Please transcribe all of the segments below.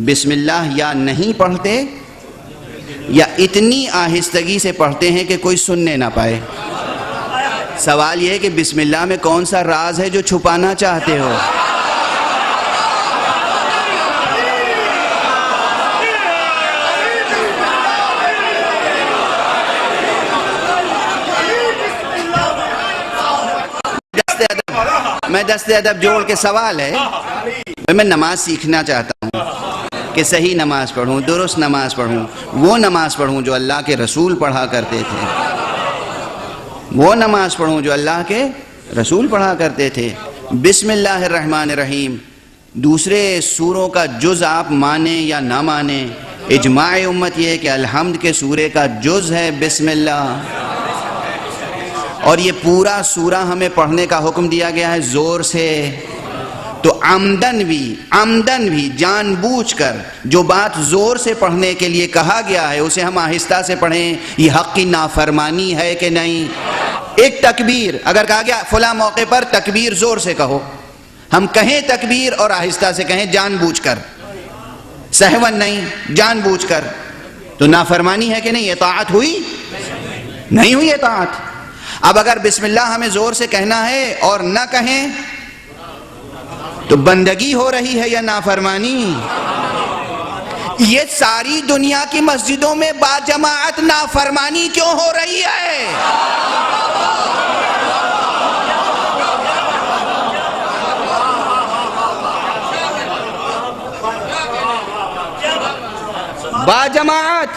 بسم اللہ یا نہیں پڑھتے یا اتنی آہستگی سے پڑھتے ہیں کہ کوئی سننے نہ پائے. سوال یہ ہے کہ بسم اللہ میں کون سا راز ہے جو چھپانا چاہتے ہو؟ میں دست ادب جوڑ کے سوال ہے، میں نماز سیکھنا چاہتا ہوں کہ صحیح نماز پڑھوں، درست نماز پڑھوں، وہ نماز پڑھوں جو اللہ کے رسول پڑھا کرتے تھے، وہ نماز پڑھوں جو اللہ کے رسول پڑھا کرتے تھے. بسم اللہ الرحمن الرحیم دوسرے سوروں کا جز آپ مانیں یا نہ مانیں، اجماع امت یہ ہے کہ الحمد کے سورے کا جز ہے بسم اللہ، اور یہ پورا سورہ ہمیں پڑھنے کا حکم دیا گیا ہے زور سے. تو عمدن بھی جان بوجھ کر جو بات زور سے پڑھنے کے لیے کہا گیا ہے اسے ہم آہستہ سے پڑھیں. یہ حق کی نافرمانی ہے کہ نہیں؟ ایک تکبیر اگر کہا گیا فلاں موقع پر تکبیر زور سے کہو، ہم کہیں تکبیر اور آہستہ سے کہیں جان بوجھ کر، سہون نہیں، جان بوجھ کر، تو نافرمانی ہے کہ نہیں؟ اطاعت ہوئی؟ نہیں ہوئی اطاعت. اب اگر بسم اللہ ہمیں زور سے کہنا ہے اور نہ کہیں تو بندگی ہو رہی ہے یا نافرمانی؟ یہ ساری دنیا کی مسجدوں میں باجماعت نافرمانی کیوں ہو رہی ہے؟ باجماعت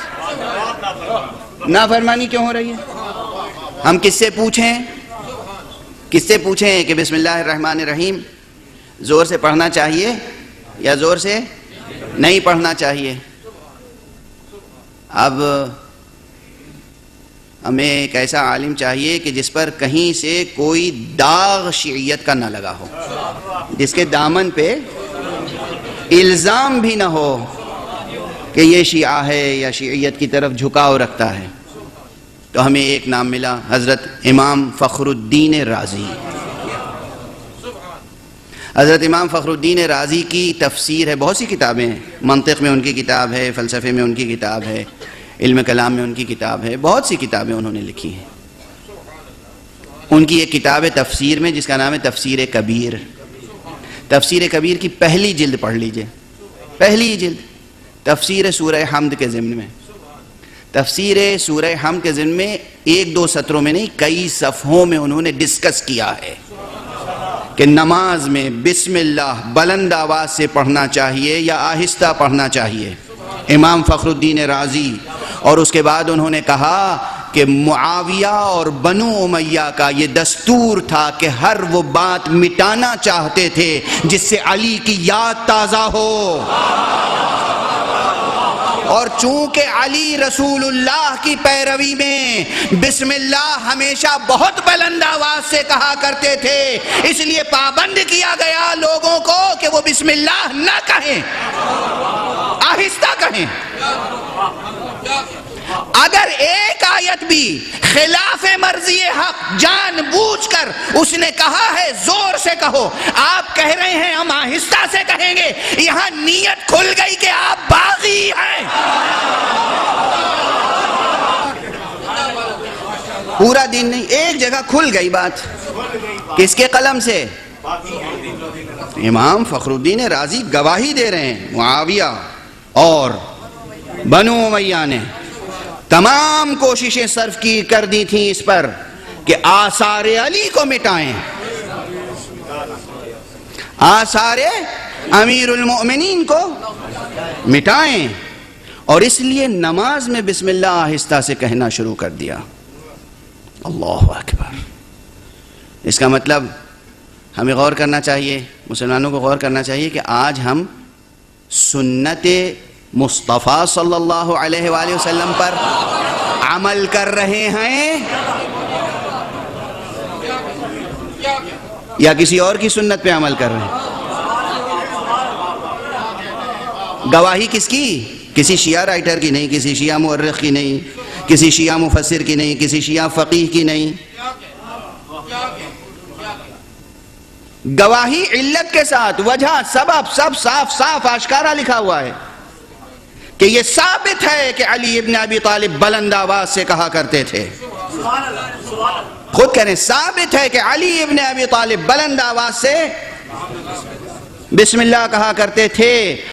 نافرمانی کیوں ہو رہی ہے؟ ہم کس سے پوچھیں کہ بسم اللہ الرحمن الرحیم زور سے پڑھنا چاہیے یا زور سے نہیں پڑھنا چاہیے؟ اب ہمیں ایک ایسا عالم چاہیے کہ جس پر کہیں سے کوئی داغ شیعیت کا نہ لگا ہو، جس کے دامن پہ الزام بھی نہ ہو کہ یہ شیعہ ہے یا شیعیت کی طرف جھکاؤ رکھتا ہے. تو ہمیں ایک نام ملا، حضرت امام فخر الدین رازی. حضرت امام فخر الدین رازی کی تفسیر ہے، بہت سی کتابیں ہیں، منطق میں ان کی کتاب ہے، فلسفے میں ان کی کتاب ہے، علم کلام میں ان کی کتاب ہے، بہت سی کتابیں انہوں نے لکھی ہیں. ان کی ایک کتاب ہے تفسیر میں جس کا نام ہے تفسیر کبیر. تفسیر کبیر کی پہلی جلد پڑھ لیجئے، پہلی جلد تفسیر سورہ حمد کے ضمن میں. تفسیر سورہ حمد کے ضمن میں ایک دو سطروں میں نہیں، کئی صفحوں میں انہوں نے ڈسکس کیا ہے کہ نماز میں بسم اللہ بلند آواز سے پڑھنا چاہیے یا آہستہ پڑھنا چاہیے. امام فخر الدین رازی. اور اس کے بعد انہوں نے کہا کہ معاویہ اور بنو امیہ کا یہ دستور تھا کہ ہر وہ بات مٹانا چاہتے تھے جس سے علی کی یاد تازہ ہو، اور چونکہ علی رسول اللہ کی پیروی میں بسم اللہ ہمیشہ بہت بلند آواز سے کہا کرتے تھے، اس لیے پابند کیا گیا لوگوں کو کہ وہ بسم اللہ نہ کہیں، آہستہ کہیں. اگر ایک آیت بھی خلاف مرضی حق جان بوجھ کر اس نے کہا ہے زور سے کہو، آپ کہہ رہے ہیں ہم آہستہ سے کہیں گے، یہاں نیت کھل گئی کہ آپ باغی ہیں. پورا دن نہیں، ایک جگہ کھل گئی بات. کس کے قلم سے؟ امام فخر الدین رازی گواہی دے رہے ہیں. معاویہ اور بنو امیہ نے تمام کوششیں صرف کر دی تھیں اس پر کہ آثار علی کو مٹائیں، آثار امیر المؤمنین کو مٹائیں، اور اس لیے نماز میں بسم اللہ آہستہ سے کہنا شروع کر دیا. اللہ اکبر. اس کا مطلب ہمیں غور کرنا چاہیے، مسلمانوں کو غور کرنا چاہیے کہ آج ہم سنت مصطفیٰ صلی اللہ علیہ وآلہ وسلم پر عمل کر رہے ہیں یا کسی اور کی سنت پہ عمل کر رہے ہیں. گواہی کس کی؟ کسی شیعہ رائٹر کی نہیں، کسی شیعہ مورخ کی نہیں، کسی شیعہ مفسر کی نہیں، کسی شیعہ فقیہ کی نہیں. گواہی علت کے ساتھ، وجہ، سبب، سب صاف صاف آشکارا لکھا ہوا ہے. کہ یہ ثابت ہے کہ علی ابن ابی طالب بلند آواز سے کہا کرتے تھے. خود کہنے ثابت ہے کہ علی ابن ابی طالب بلند آواز سے بسم اللہ کہا کرتے تھے.